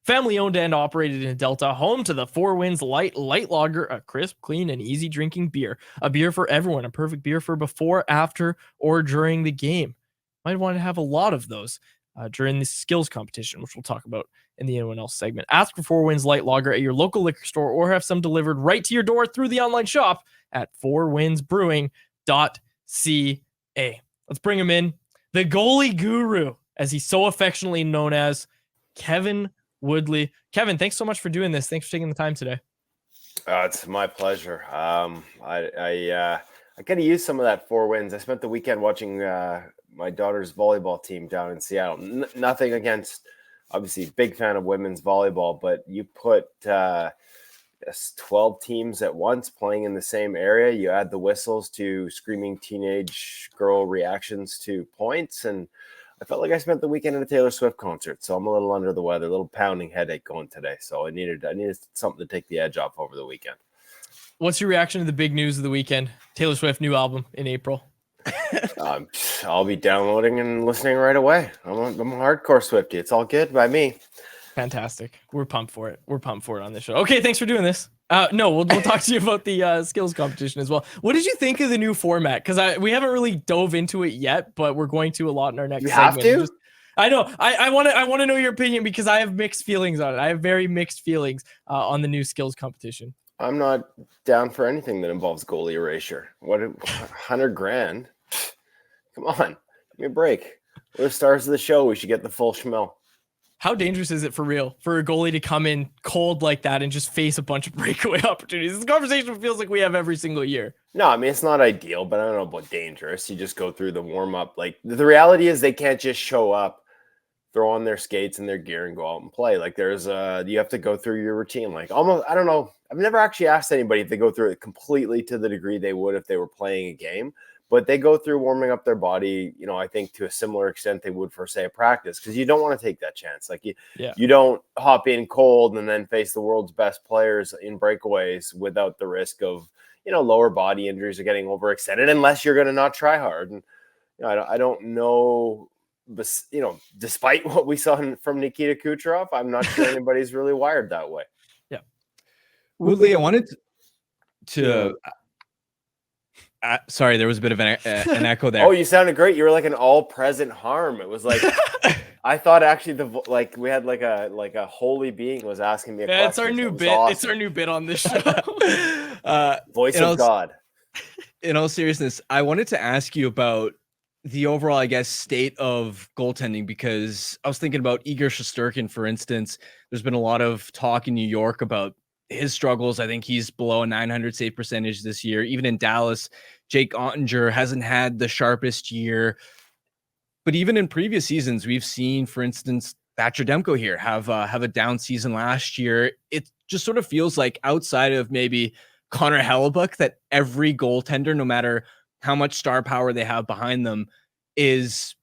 Family owned and operated in Delta, home to the Four Winds Light Lager, a crisp, clean, and easy drinking beer. A beer for everyone, a perfect beer for before, after, or during the game. Might want to have a lot of those during the skills competition, which we'll talk about in the Anyone Else segment. Ask for Four Winds Light Lager at your local liquor store or have some delivered right to your door through the online shop at fourwindsbrewing.ca. Let's bring him in. The goalie guru, as he's so affectionately known as, Kevin Woodley. Kevin, thanks so much for doing this. Thanks for taking the time today. It's my pleasure. I could have used some of that Four Winds. I spent the weekend watching my daughter's volleyball team down in Seattle. Nothing against, obviously, big fan of women's volleyball, but you put 12 teams at once playing in the same area. You add the whistles to screaming teenage girl reactions to points, and I felt like I spent the weekend at a Taylor Swift concert, so I'm a little under the weather, a little pounding headache going today. So I needed something to take the edge off over the weekend. What's your reaction to the big news of the weekend? Taylor Swift new album in April. I'll be downloading and listening right away. I'm a hardcore Swiftie. It's all good by me. Fantastic. We're pumped for it. We're pumped for it on this show. Okay, thanks for doing this. No, we'll talk to you about the skills competition as well. What did you think of the new format? Because we haven't really dove into it yet, but we're going to a lot in our next segment. You have to? I know. I want to know your opinion because I have mixed feelings on it. I have very mixed feelings on the new skills competition. I'm not down for anything that involves goalie erasure. What, $100,000? Come on, give me a break. We're the stars of the show. We should get the full schmill. How dangerous is it for real for a goalie to come in cold like that and just face a bunch of breakaway opportunities? This conversation feels like we have every single year. No, I mean, it's not ideal, but I don't know about dangerous. You just go through the warm up. Like, the reality is they can't just show up, throw on their skates and their gear and go out and play. Like, you have to go through your routine. Like, almost, I don't know. I've never actually asked anybody if they go through it completely to the degree they would if they were playing a game. But they go through warming up their body, I think to a similar extent they would for, say, a practice, because you don't want to take that chance. Like, you don't hop in cold and then face the world's best players in breakaways without the risk of, lower body injuries or getting overextended, unless you're going to not try hard. And I don't know, despite what we saw from Nikita Kucherov, I'm not sure anybody's really wired that way. Yeah. Woodley, I wanted to sorry, there was a bit of an echo there. Oh, you sounded great. You were like an all-present harm. It was like I thought actually we had like a holy being was asking me a question. It's our new bit. Awesome. It's our new bit on this show. Voice of God. In all seriousness, I wanted to ask you about the overall, I guess, state of goaltending, because I was thinking about Igor Shesterkin, for instance. There's been a lot of talk in New York about his struggles. I think he's below a 900 save percentage this year. Even in Dallas, Jake Ottinger hasn't had the sharpest year. But even in previous seasons, we've seen, for instance, Thatcher Demko here have a down season last year. It just sort of feels like, outside of maybe Connor Hellebuck, that every goaltender, no matter how much star power they have behind them, is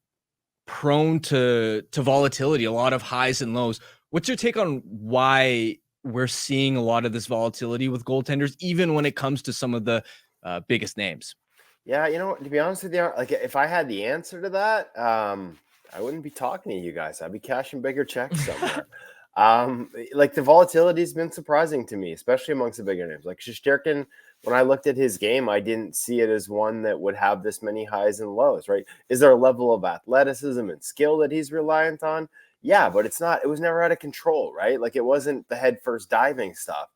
prone to volatility, a lot of highs and lows. What's your take on why we're seeing a lot of this volatility with goaltenders, even when it comes to some of the biggest names? Yeah, to be honest with you, like, if I had the answer to that, I wouldn't be talking to you guys. I'd be cashing bigger checks somewhere. Like, the volatility has been surprising to me, especially amongst the bigger names. Like Shesterkin, when I looked at his game, I didn't see it as one that would have this many highs and lows, right? Is there a level of athleticism and skill that he's reliant on? Yeah, but it was never out of control, right? Like, it wasn't the head first diving stuff.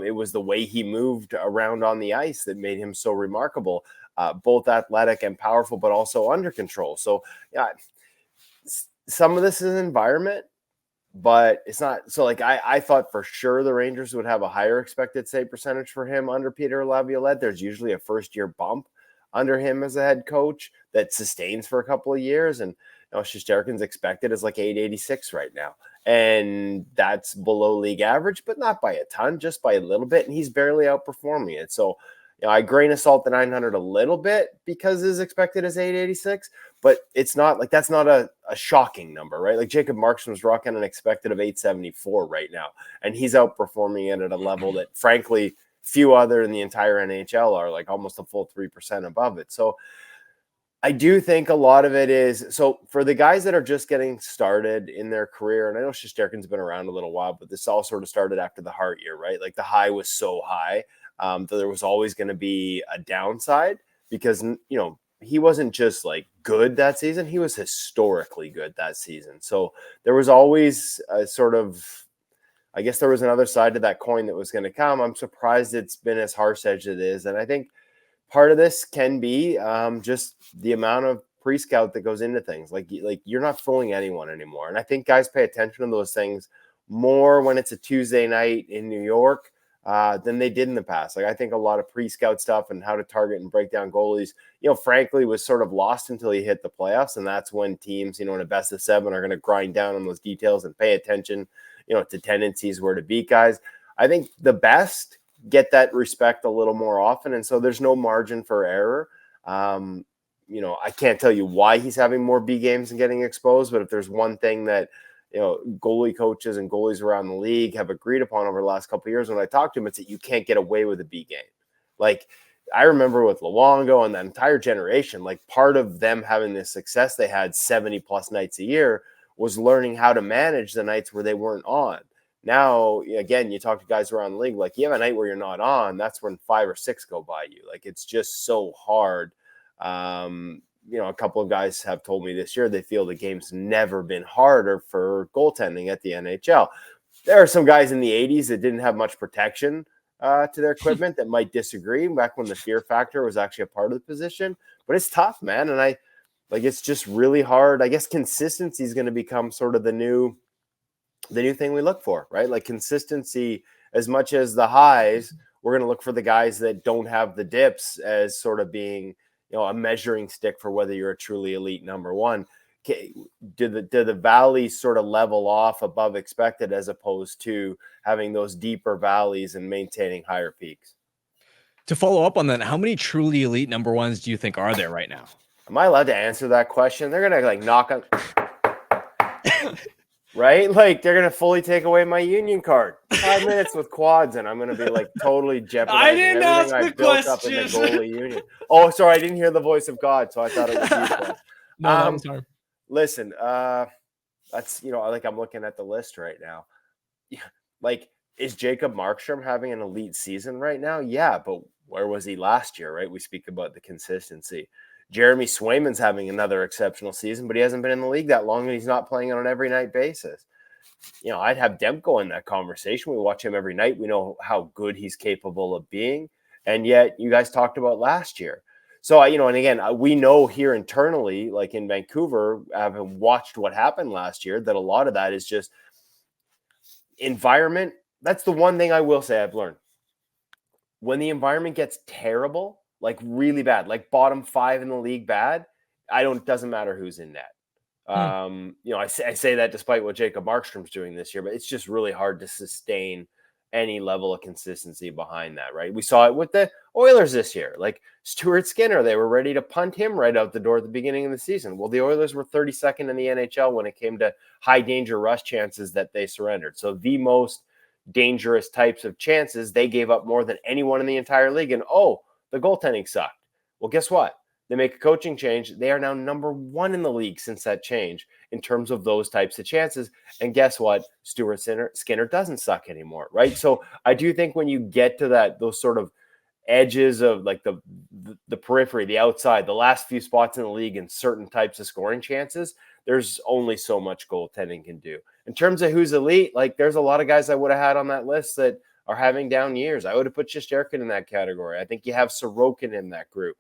It was the way he moved around on the ice that made him so remarkable, both athletic and powerful, but also under control. So, yeah, some of this is an environment, but it's not. So, like, I thought for sure the Rangers would have a higher expected save percentage for him under Peter Laviolette. There's usually a first-year bump under him as a head coach that sustains for a couple of years, and Shesterkin's expected is like 886 right now. And that's below league average, but not by a ton, just by a little bit. And he's barely outperforming it. So, I grain of salt the 900 a little bit because his expected is 886, but it's not like, that's not a shocking number, right? Like, Jacob Markstrom's rocking an expected of 874 right now. And he's outperforming it at a level that, frankly, few other in the entire NHL are, like almost a full 3% above it. So, I do think a lot of it is so for the guys that are just getting started in their career, and I know Shesterkin's been around a little while, but this all sort of started after the Hart year, right? Like the high was so high that there was always going to be a downside because, he wasn't just like good that season. He was historically good that season. So there was always a sort of, I guess there was another side to that coin that was going to come. I'm surprised it's been as harsh as it is. And I think part of this can be just the amount of pre-scout that goes into things. Like you're not fooling anyone anymore. And I think guys pay attention to those things more when it's a Tuesday night in New York than they did in the past. Like I think a lot of pre-scout stuff and how to target and break down goalies, frankly, was sort of lost until you hit the playoffs. And that's when teams, in a best of 7 are going to grind down on those details and pay attention, to tendencies where to beat guys. I think the best get that respect a little more often. And so there's no margin for error. I can't tell you why he's having more B games and getting exposed, but if there's one thing that, goalie coaches and goalies around the league have agreed upon over the last couple of years, when I talk to them, it's that you can't get away with a B game. Like I remember with Luongo and that entire generation, like part of them having the success they had 70 plus nights a year was learning how to manage the nights where they weren't on. Now, again, you talk to guys around the league, like you have a night where you're not on, that's when 5 or 6 go by you. Like it's just so hard. A couple of guys have told me this year they feel the game's never been harder for goaltending at the NHL. There are some guys in the 80s that didn't have much protection to their equipment that might disagree back when the fear factor was actually a part of the position. But it's tough, man. And it's just really hard. I guess consistency is going to become sort of the new thing we look for, right? Like consistency, as much as the highs, we're going to look for the guys that don't have the dips as sort of being, a measuring stick for whether you're a truly elite number one. Do the valleys sort of level off above expected as opposed to having those deeper valleys and maintaining higher peaks? To follow up on that, how many truly elite number ones do you think are there right now? Am I allowed to answer that question? They're going to knock on... Right? Like they're going to fully take away my union card. 5 minutes with quads and I'm going to be like totally jeopardizing everything I built up in the goalie union. Oh, sorry. I didn't hear the voice of God. So I thought it was you. No, I'm sorry. Listen, that's, like I'm looking at the list right now. Yeah. Like, is Jacob Markstrom having an elite season right now? Yeah. But where was he last year? Right? We speak about the consistency. Jeremy Swayman's having another exceptional season, but he hasn't been in the league that long and he's not playing on an every night basis. I'd have Demko in that conversation. We watch him every night. We know how good he's capable of being. And yet you guys talked about last year. So, and again, we know here internally, like in Vancouver, having watched what happened last year, that a lot of that is just environment. That's the one thing I will say I've learned. When the environment gets terrible, like really bad, like bottom 5 in the league bad, doesn't matter who's in net. I say that despite what Jacob Markstrom's doing this year, but it's just really hard to sustain any level of consistency behind that, right? We saw it with the Oilers this year, like Stuart Skinner, they were ready to punt him right out the door at the beginning of the season. Well, the Oilers were 32nd in the NHL when it came to high danger rush chances that they surrendered. So the most dangerous types of chances, they gave up more than anyone in the entire league. And the goaltending sucked. Well, guess what? They make a coaching change. They are now number 1 in the league since that change in terms of those types of chances. And guess what? Stuart Skinner doesn't suck anymore, right? So I do think when you get to those sort of edges of like the periphery, the outside, the last few spots in the league and certain types of scoring chances, there's only so much goaltending can do. In terms of who's elite, like there's a lot of guys I would have had on that list that are having down years. I would have put Shesterkin in that category. I think you have Sorokin in that group.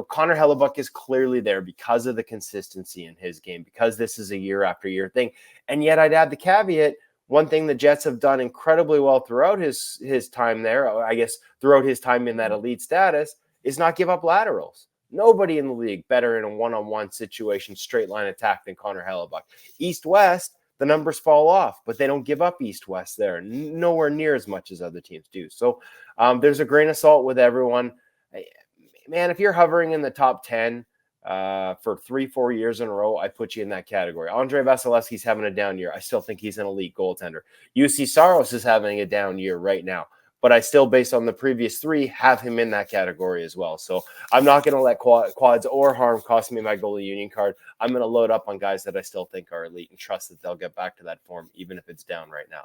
Connor Hellebuck is clearly there because of the consistency in his game, because this is a year after year thing. And yet I'd add the caveat, one thing the Jets have done incredibly well throughout his time there, I guess throughout his time in that elite status, is not give up laterals. Nobody in the league better in a one-on-one situation, straight line attack than Connor Hellebuck. East-West, the numbers fall off, but they don't give up East-West there, nowhere near as much as other teams do. So there's a grain of salt with everyone. Man, if you're hovering in the top 10 for 3-4 years in a row, I put you in that category. Andre Vasilevsky's having a down year. I still think he's an elite goaltender. UC Saros is having a down year right now. but I still, based on the previous 3, have him in that category as well. So I'm not going to let quads or harm cost me my goalie union card. I'm going to load up on guys that I still think are elite and trust that they'll get back to that form, even if it's down right now.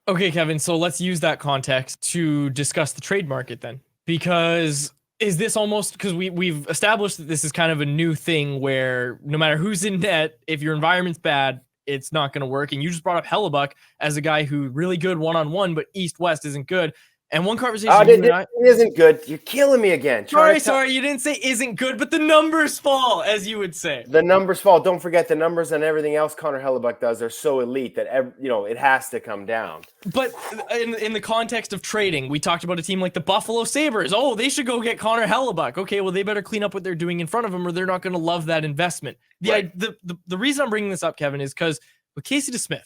Okay, Kevin. So let's use that context to discuss the trade market then, because is this almost, because we've established that this is kind of a new thing where no matter who's in net, if your environment's bad, it's not going to work. And you just brought up Hellebuck as a guy who really good one-on-one, but East-West isn't good. And one conversation it isn't good. You're killing me again. Sorry, you didn't say isn't good, but the numbers fall, as you would say. The numbers fall. Don't forget the numbers and everything else Connor Hellebuck does are so elite that it has to come down. But in the context of trading, we talked about a team like the Buffalo Sabres. Oh, they should go get Connor Hellebuck. Okay, well, they better clean up what they're doing in front of him, or they're not going to love that investment. The reason I'm bringing this up, Kevin, is because with Casey DeSmith,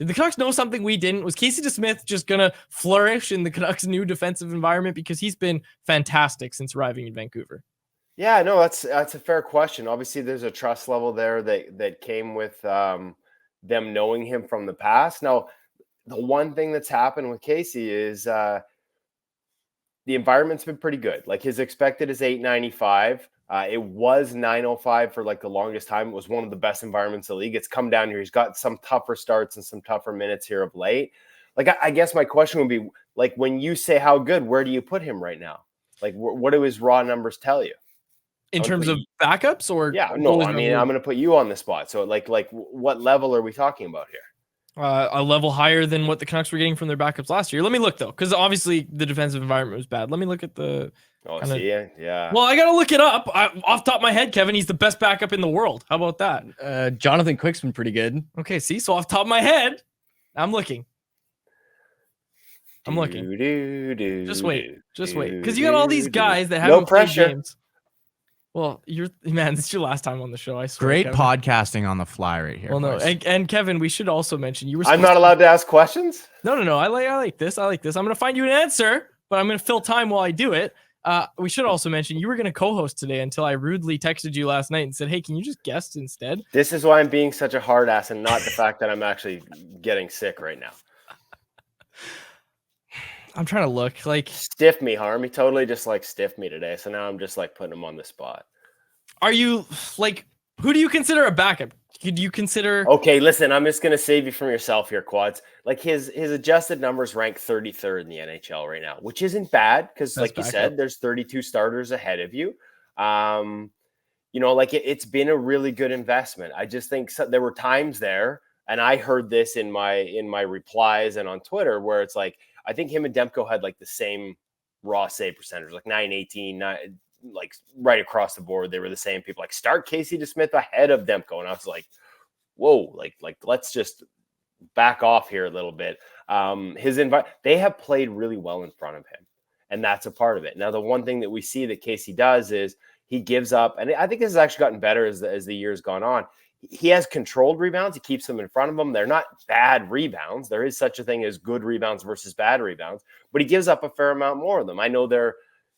did the Canucks know something we didn't? Was Casey DeSmith just going to flourish in the Canucks' new defensive environment? Because he's been fantastic since arriving in Vancouver. Yeah, no, that's a fair question. Obviously, there's a trust level there that came with them knowing him from the past. Now, the one thing that's happened with Casey is the environment's been pretty good. Like his expected is 895. It was 905 for like the longest time. It was one of the best environments in the league. It's come down here. He's got some tougher starts and some tougher minutes here of late. Like, I guess my question would be, like, when you say how good, where do you put him right now? Like, what do his raw numbers tell you? In terms of backups or? Yeah, no, I mean, I'm going to put you on the spot. So like what level are we talking about here? A level higher than what the Canucks were getting from their backups last year. Let me look, though, because obviously the defensive environment was bad. Let me look at the... Yeah. Well, I got to look it up. Off the top of my head, Kevin, he's the best backup in the world. How about that? Jonathan Quick's been pretty good. Okay, see? So off the top of my head, I'm looking. Just wait. Because you got all these guys that haven't played games. Well, this is your last time on the show, I swear. Great Kevin. podcasting on the fly right here. Well, no, and Kevin, we should also mention you were. I'm not allowed to ask questions? No. I like this. I'm going to find you an answer, but I'm going to fill time while I do it. We should also mention you were going to co-host today until I rudely texted you last night and said, hey, can you just guest instead? This is why I'm being such a hard ass and not the fact that I'm actually getting sick right now. I'm trying to look like stiff me, Harm. He totally just like stiffed me today. So now I'm just like putting him on the spot. Are you like, who do you consider a backup? Could you consider? Okay, listen, I'm just going to save you from yourself here, Quads. Like his adjusted numbers rank 33rd in the NHL right now, which isn't bad because like you said, there's 32 starters ahead of you. Like it's been a really good investment. I just think there were times there, and I heard this in my replies and on Twitter where it's like, I think him and Demko had like the same raw save percentage, like 918, like right across the board. They were the same people. Like start Casey DeSmith ahead of Demko, and I was like, whoa, like let's just back off here a little bit. They have played really well in front of him, and that's a part of it. Now, the one thing that we see that Casey does is he gives up, and I think this has actually gotten better as the year's gone on. He has controlled rebounds. He keeps them in front of him. They're not bad rebounds. There is such a thing as good rebounds versus bad rebounds, but he gives up a fair amount more of them. I know there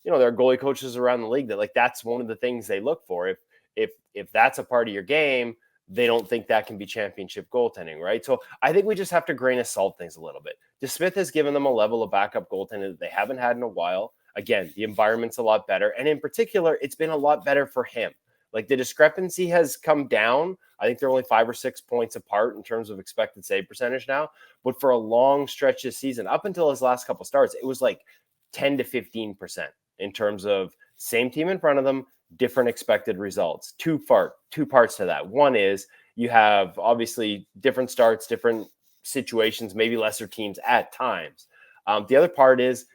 are goalie coaches around the league that like that's one of the things they look for. If that's a part of your game, they don't think that can be championship goaltending, right? So I think we just have to grain of salt things a little bit. DeSmith has given them a level of backup goaltending that they haven't had in a while. Again, the environment's a lot better, and in particular, it's been a lot better for him. Like the discrepancy has come down. I think they're only 5 or 6 points apart in terms of expected save percentage now. But for a long stretch this season, up until his last couple starts, it was like 10 to 15% in terms of same team in front of them, different expected results. Two parts to that. One is you have obviously different starts, different situations, maybe lesser teams at times. The other part is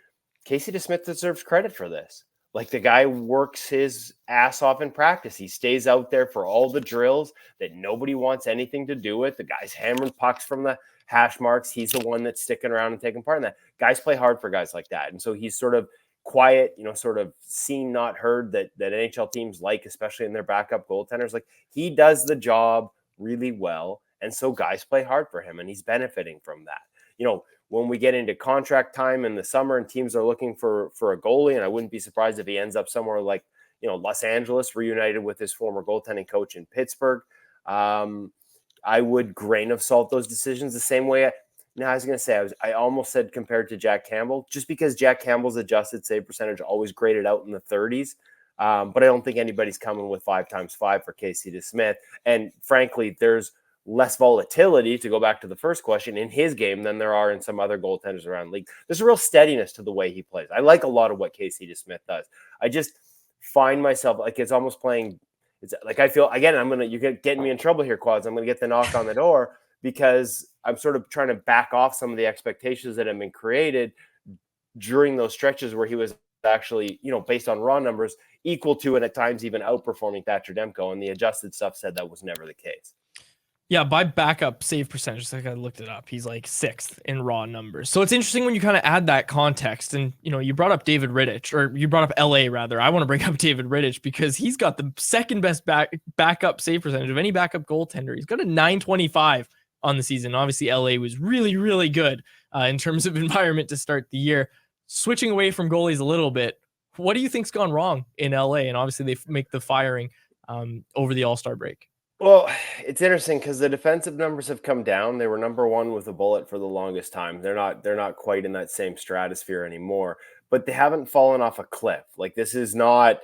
Casey DeSmith deserves credit for this. Like the guy works his ass off in practice. He stays out there for all the drills that nobody wants anything to do with. The guy's hammering pucks from the hash marks. He's the one that's sticking around and taking part in that. Guys play hard for guys like that. And so he's sort of quiet, sort of seen, not heard that NHL teams like, especially in their backup goaltenders. Like he does the job really well. And so guys play hard for him and he's benefiting from that. When we get into contract time in the summer and teams are looking for a goalie, and I wouldn't be surprised if he ends up somewhere like, Los Angeles, reunited with his former goaltending coach in Pittsburgh. I would grain of salt those decisions the same way. No, I was going to say, I almost said compared to Jack Campbell, just because Jack Campbell's adjusted save percentage always graded out in the 30s. But I don't think anybody's coming with 5x5 for Casey DeSmith. And frankly, there's less volatility, to go back to the first question, in his game than there are in some other goaltenders around the league. There's a real steadiness to the way he plays. I like a lot of what Casey DeSmith does. I just find myself like it's almost playing. It's like I feel again. You're getting me in trouble here, Quads. I'm gonna get the knock on the door because I'm sort of trying to back off some of the expectations that have been created during those stretches where he was actually, based on raw numbers, equal to and at times even outperforming Thatcher Demko. And the adjusted stuff said that was never the case. Yeah, by backup save percentage, like I looked it up, he's like 6th in raw numbers. So it's interesting when you kind of add that context. And, you brought up David Rittich, or you brought up LA rather. I want to bring up David Rittich because he's got the second best backup save percentage of any backup goaltender. He's got a 925 on the season. Obviously, LA was really, really good in terms of environment to start the year. Switching away from goalies a little bit, what do you think's gone wrong in LA? And obviously, they make the firing over the All-Star break. Well, it's interesting because the defensive numbers have come down. They were number one with a bullet for the longest time. They're not quite in that same stratosphere anymore, but they haven't fallen off a cliff. Like this is not,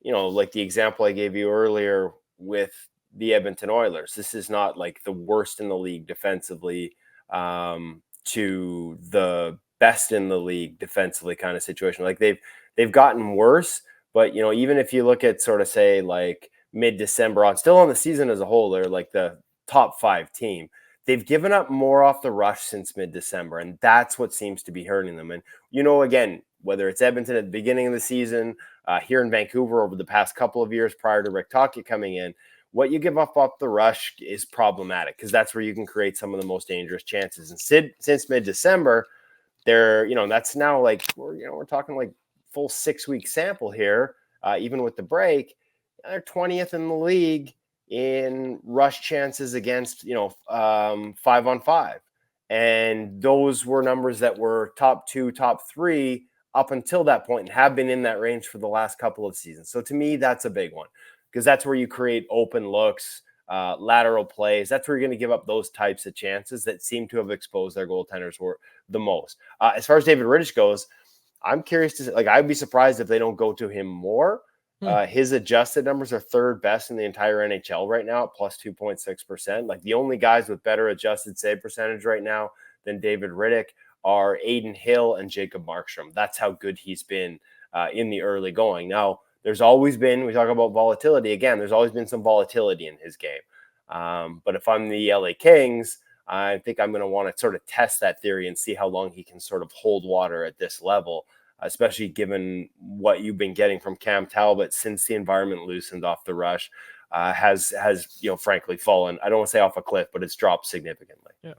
like the example I gave you earlier with the Edmonton Oilers. This is not like the worst in the league defensively to the best in the league defensively kind of situation. Like they've gotten worse, but even if you look at sort of say like mid-December on, still on the season as a whole, they're like the top 5 team. They've given up more off the rush since mid-December, and that's what seems to be hurting them. And, again, whether it's Edmonton at the beginning of the season, here in Vancouver over the past couple of years prior to Rick Tocchet coming in, what you give up off the rush is problematic because that's where you can create some of the most dangerous chances. And since mid-December, they're, that's now like, we're talking like full 6-week sample here, even with the break. They're 20th in the league in rush chances against, 5-on-5. And those were numbers that were top 2, top 3 up until that point and have been in that range for the last couple of seasons. So to me, that's a big one because that's where you create open looks, lateral plays. That's where you're going to give up those types of chances that seem to have exposed their goaltenders the most. As far as David Rittich goes, I'm curious to like, I'd be surprised if they don't go to him more. His adjusted numbers are 3rd best in the entire NHL right now at plus 2.6%. Like the only guys with better adjusted save percentage right now than David Rittich are Adin Hill and Jacob Markstrom. That's how good he's been in the early going. Now, there's always been, we talk about volatility again, there's always been some volatility in his game. But if I'm the LA Kings, I think I'm going to want to sort of test that theory and see how long he can sort of hold water at this level, especially given what you've been getting from Cam Talbot since the environment loosened off the rush, has frankly fallen. I don't want to say off a cliff, but it's dropped significantly. Yeah.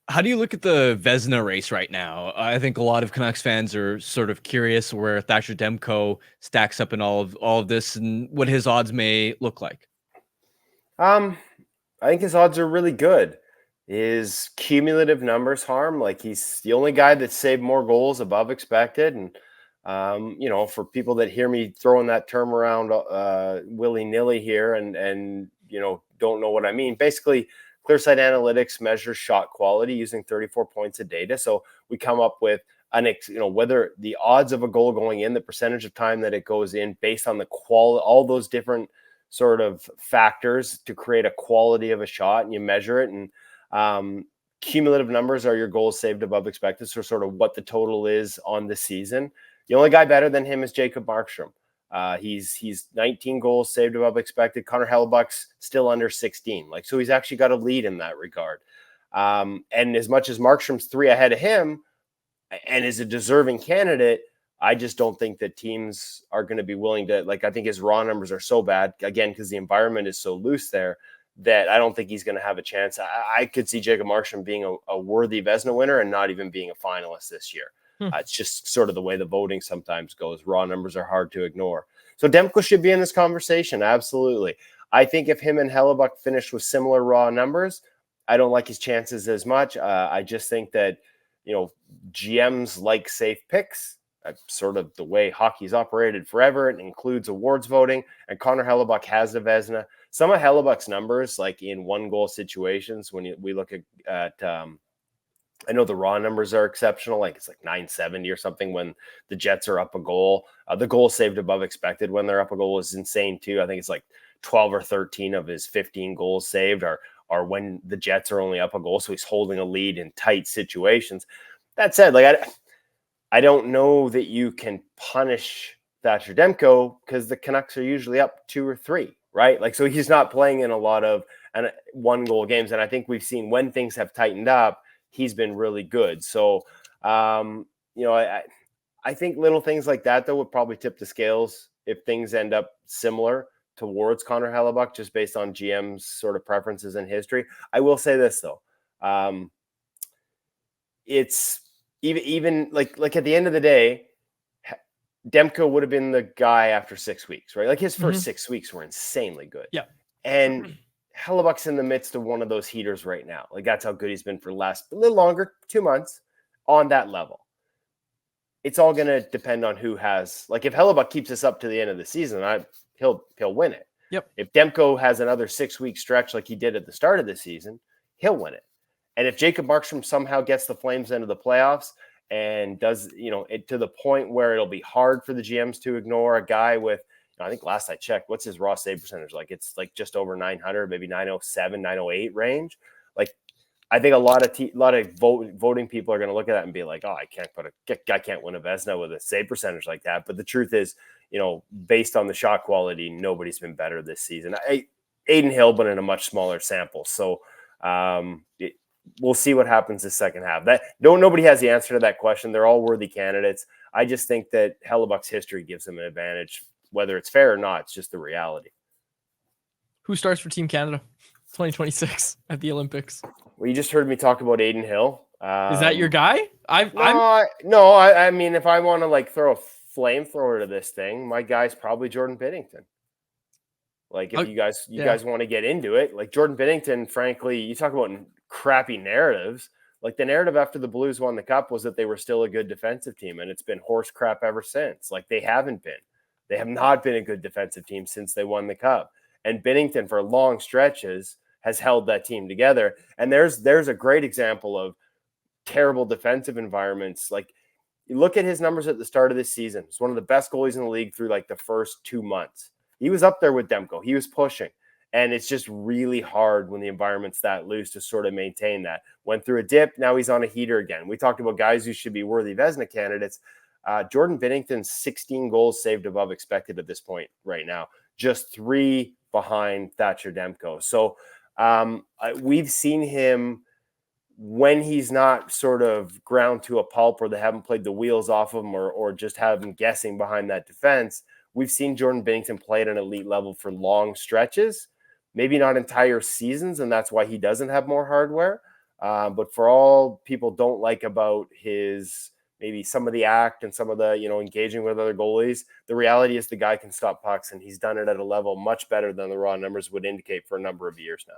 How do you look at the Vezina race right now? I think a lot of Canucks fans are sort of curious where Thatcher Demko stacks up in all of this and what his odds may look like. I think his odds are really good. His cumulative numbers harm, like he's the only guy that saved more goals above expected. And, for people that hear me throwing that term around willy-nilly here and don't know what I mean, basically ClearSight Analytics measures shot quality using 34 points of data. So we come up with whether the odds of a goal going in, the percentage of time that it goes in based on the quality, all those different sort of factors to create a quality of a shot, and you measure it. And cumulative numbers are your goals saved above expected. So sort of what the total is on the season. The only guy better than him is Jacob Markstrom. He's 19 goals saved above expected. Connor Hellebuck's still under 16. So he's actually got a lead in that regard. And as much as Markstrom's 3 ahead of him and is a deserving candidate, I just don't think that teams are going to be willing to, I think his raw numbers are so bad, again, because the environment is so loose there, that I don't think he's going to have a chance. I could see Jacob Markstrom being a worthy Vezina winner and not even being a finalist this year. It's just sort of the way the voting sometimes goes. Raw numbers are hard to ignore. So Demko should be in this conversation. Absolutely. I think if him and Hellebuck finished with similar raw numbers, I don't like his chances as much. I just think that, GMs like safe picks. That's sort of the way hockey's operated forever. It includes awards voting, and Connor Hellebuck has the Vezina. Some of Hellebuck's numbers, like in 1-goal situations, when we look at I know the raw numbers are exceptional. Like it's like 970 or something when the Jets are up a goal. The goal saved above expected when they're up a goal is insane too. I think it's like 12 or 13 of his 15 goals saved are when the Jets are only up a goal. So he's holding a lead in tight situations. That said, like I don't know that you can punish Thatcher Demko because the Canucks are usually up 2 or 3, right? Like, so he's not playing in a lot of one goal games. And I think we've seen when things have tightened up, he's been really good. So, you know, I think little things like that, though, would probably tip the scales if things end up similar towards Connor Hellebuyck, just based on GM's sort of preferences and history. I will say this, though. It's even like at the end of the day, Demko would have been the guy after 6 weeks, right? Like his first 6 weeks were insanely good. Yeah. And Hellebuyck's in the midst of one of those heaters right now. Like that's how good he's been for the last a little longer, 2 months on that level. It's all going to depend on who has, like if Hellebuyck keeps us up to the end of the season, he'll win it. Yep. If Demko has another 6 week stretch like he did at the start of the season, he'll win it. And if Jacob Markstrom somehow gets the Flames into the playoffs and does, you know, it to the point where it'll be hard for the GMs to ignore a guy with, I think last I checked, what's his raw save percentage? Like it's like just over 900, maybe 907, 908 range. Like I think a lot of voting people are going to look at that and be like, oh, I can't win a Vezina with a save percentage like that. But the truth is, you know, based on the shot quality, nobody's been better this season. Aiden Hill, but in a much smaller sample. So we'll see what happens the second half. Nobody has the answer to that question. They're all worthy candidates. I just think that Hellebuyck's history gives him an advantage. Whether it's fair or not, it's just the reality. Who starts for Team Canada 2026 at the Olympics? Well, you just heard me talk about Aiden Hill. Is that your guy? I mean, if I want to like throw a flamethrower to this thing, my guy's probably Jordan Binnington. Like if you guys want to get into it, like Jordan Binnington, frankly, you talk about crappy narratives. Like the narrative after the Blues won the Cup was that they were still a good defensive team, and it's been horse crap ever since. Like they haven't been. They have not been a good defensive team since they won the Cup. And Binnington, for long stretches, has held that team together. And there's a great example of terrible defensive environments. Like you look at his numbers at the start of this season. He's one of the best goalies in the league through like the first 2 months. He was up there with Demko. He was pushing. And it's just really hard when the environment's that loose to sort of maintain that. Went through a dip. Now he's on a heater again. We talked about guys who should be worthy Vezina candidates. Jordan Binnington's 16 goals saved above expected at this point right now. Just 3 behind Thatcher Demko. So we've seen him when he's not sort of ground to a pulp or they haven't played the wheels off of him or just have him guessing behind that defense. We've seen Jordan Binnington play at an elite level for long stretches, maybe not entire seasons, and that's why he doesn't have more hardware. But for all people don't like about his maybe some of the act and some of the, engaging with other goalies, the reality is the guy can stop pucks, and he's done it at a level much better than the raw numbers would indicate for a number of years now.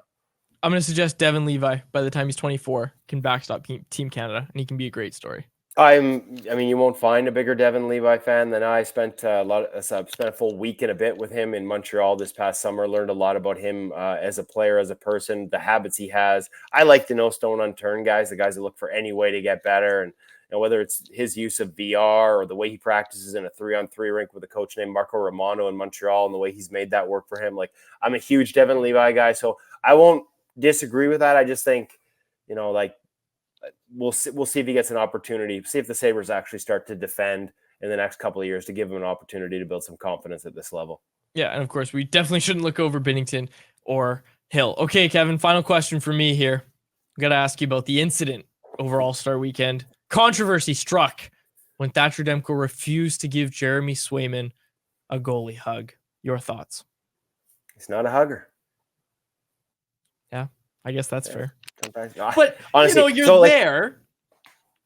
I'm going to suggest Devin Levi, by the time he's 24, can backstop Team Canada, and he can be a great story. You won't find a bigger Devin Levi fan than I. Spent a full week and a bit with him in Montreal this past summer. Learned a lot about him as a player, as a person, the habits he has. I like the no stone unturned guys, the guys that look for any way to get better. And whether it's his use of VR or the way he practices in a 3-on-3 rink with a coach named Marco Romano in Montreal and the way he's made that work for him. Like, I'm a huge Devin Levi guy, so I won't disagree with that. I just think, we'll see if he gets an opportunity, see if the Sabres actually start to defend in the next couple of years to give him an opportunity to build some confidence at this level. Yeah, and of course, we definitely shouldn't look over Binnington or Hill. Okay, Kevin, final question for me here. I've got to ask you about the incident over All-Star Weekend. Controversy struck when Thatcher Demko refused to give Jeremy Swayman a goalie hug. Your thoughts? He's not a hugger. Yeah, I guess that's fair. Sometimes, but honestly, you're there.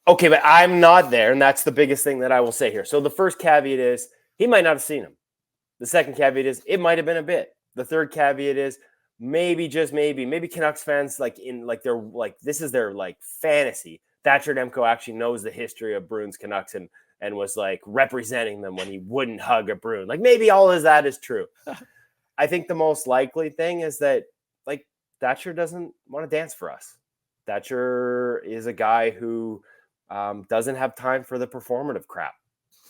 Okay, but I'm not there, and that's the biggest thing that I will say here. So the first caveat is he might not have seen him. The second caveat is it might have been a bit. The third caveat is maybe Canucks fans this is their fantasy. Thatcher Demko actually knows the history of Bruins Canucks and was representing them when he wouldn't hug a Bruin. Maybe all of that is true. I think the most likely thing is that Thatcher doesn't want to dance for us. Thatcher is a guy who doesn't have time for the performative crap,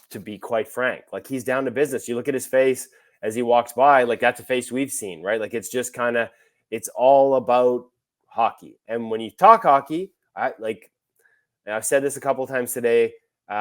to be quite frank. Like, he's down to business. You look at his face as he walks by, like, that's a face we've seen, right? Like, it's just kind of, it's all about hockey. And when you talk hockey, I've said this a couple of times today. We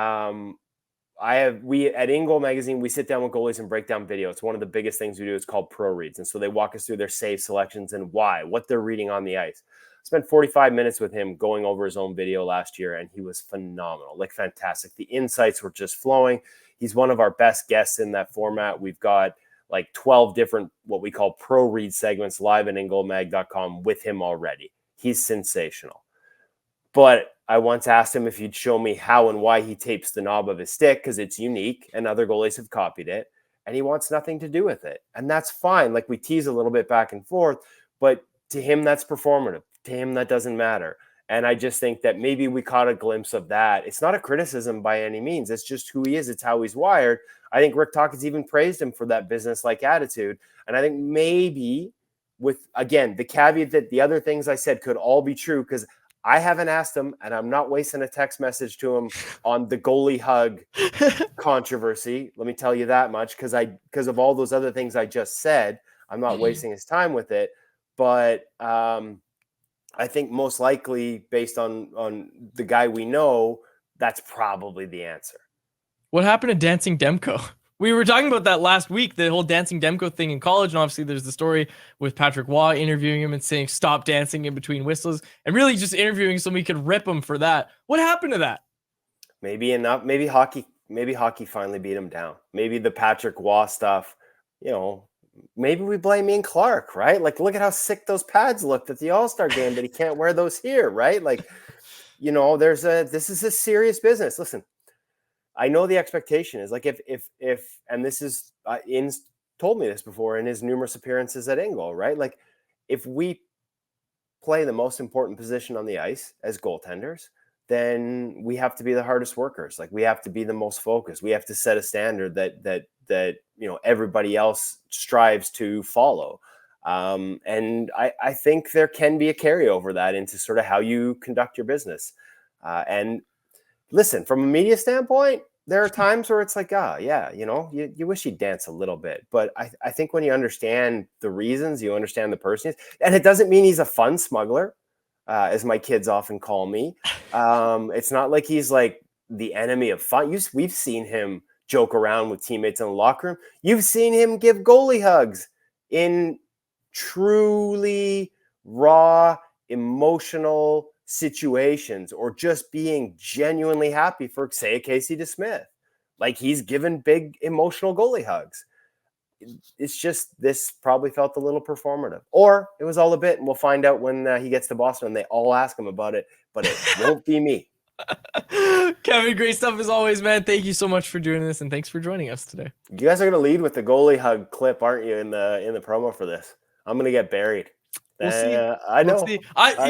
at In Goal Magazine, we sit down with goalies and break down video. It's one of the biggest things we do. It's called pro reads. And so they walk us through their save selections and why, what they're reading on the ice. I spent 45 minutes with him going over his own video last year, and he was phenomenal, like fantastic. The insights were just flowing. He's one of our best guests in that format. We've got like 12 different, what we call pro read segments live at ingoalmag.com with him already. He's sensational. But I once asked him if he'd show me how and why he tapes the knob of his stick, because it's unique and other goalies have copied it, and he wants nothing to do with it. And that's fine. Like, we tease a little bit back and forth, but to him, that's performative. To him, that doesn't matter. And I just think that maybe we caught a glimpse of that. It's not a criticism by any means. It's just who he is. It's how he's wired. I think Rick Tocchet's even praised him for that business-like attitude. And I think maybe with, again, the caveat that the other things I said could all be true, because I haven't asked him, and I'm not wasting a text message to him on the goalie hug controversy. Let me tell you that much, because of all those other things I just said, I'm not wasting his time with it. But I think most likely, based on the guy we know, that's probably the answer. What happened to Dancing Demko? We were talking about that last week, the whole Dancing Demko thing in college. And obviously there's the story with Patrick Waugh interviewing him and saying, stop dancing in between whistles, and really just interviewing so we could rip him for that. What happened to that? Maybe enough. Maybe hockey finally beat him down. Maybe the Patrick Waugh stuff, maybe we blame Ian Clark, right? Like, look at how sick those pads looked at the All-Star game, but he can't wear those here, right? Like, this is a serious business. Listen, I know the expectation is like, if and this is Ian's told me this before in his numerous appearances at In Goal, right? Like, if we play the most important position on the ice as goaltenders, then we have to be the hardest workers. Like, we have to be the most focused. We have to set a standard that everybody else strives to follow. And I think there can be a carryover that into sort of how you conduct your business. And listen, from a media standpoint, there are times where it's like, you wish you'd dance a little bit. But I think when you understand the reasons, you understand the person, and it doesn't mean he's a fun smuggler, as my kids often call me. It's not like he's like the enemy of fun. We've seen him joke around with teammates in the locker room. You've seen him give goalie hugs in truly raw, emotional situations, or just being genuinely happy for, say, a Casey DeSmith. Like, he's given big emotional goalie hugs. It's just, this probably felt a little performative, or it was all a bit, and we'll find out when he gets to Boston and they all ask him about it, but it won't be me. Kevin, great stuff as always, man. Thank you so much for doing this, and thanks for joining us today. You guys are going to lead with the goalie hug clip, aren't you, in the promo for this? I'm going to get buried. We'll see. I know.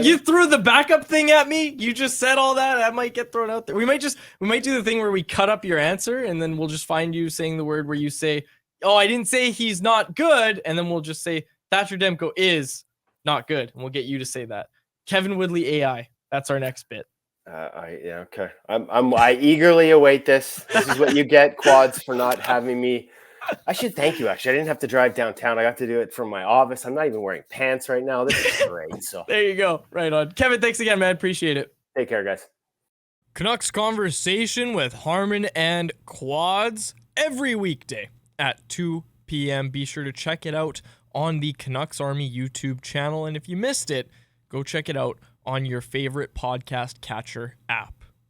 You threw the backup thing at me. You just said all that. I might get thrown out there. We might do the thing where we cut up your answer, and then we'll just find you saying the word where you say, "Oh, I didn't say he's not good," and then we'll just say Thatcher Demko is not good, and we'll get you to say that. Kevin Woodley AI. That's our next bit. Okay. I eagerly await this. This is what you get, Quads, for not having me. I should thank you, actually. I didn't have to drive downtown. I got to do it from my office. I'm not even wearing pants right now. This is great. So there you go. Right on. Kevin, thanks again, man. Appreciate it. Take care, guys. Canucks Conversation with Harmon and Quads every weekday at 2 p.m. Be sure to check it out on the Canucks Army YouTube channel. And if you missed it, go check it out on your favorite podcast catcher app.